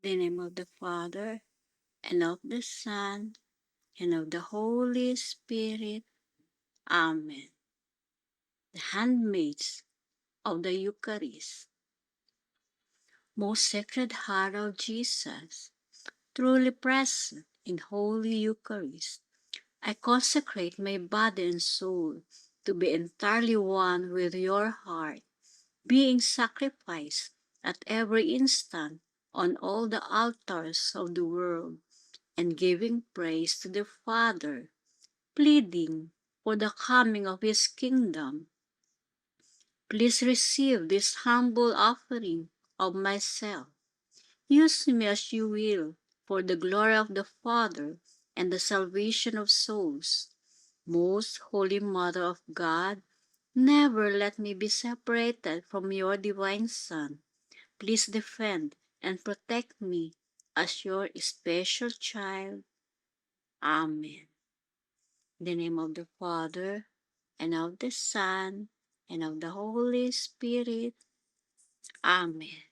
In the name of the Father, and of the Son, and of the Holy Spirit. Amen. The handmaids of the Eucharist. Most Sacred Heart of Jesus, truly present in Holy Eucharist, I consecrate my body and soul to be entirely one with your heart, being sacrificed at every instant on all the altars of the world, and giving praise to the Father, pleading for the coming of His kingdom. Please receive this humble offering of myself. Use me as you will for the glory of the Father and the salvation of souls. Most Holy Mother of God, never let me be separated from your divine Son. Please defend and protect me as your special child. Amen. In the name of the Father, and of the Son, and of the Holy Spirit. Amen.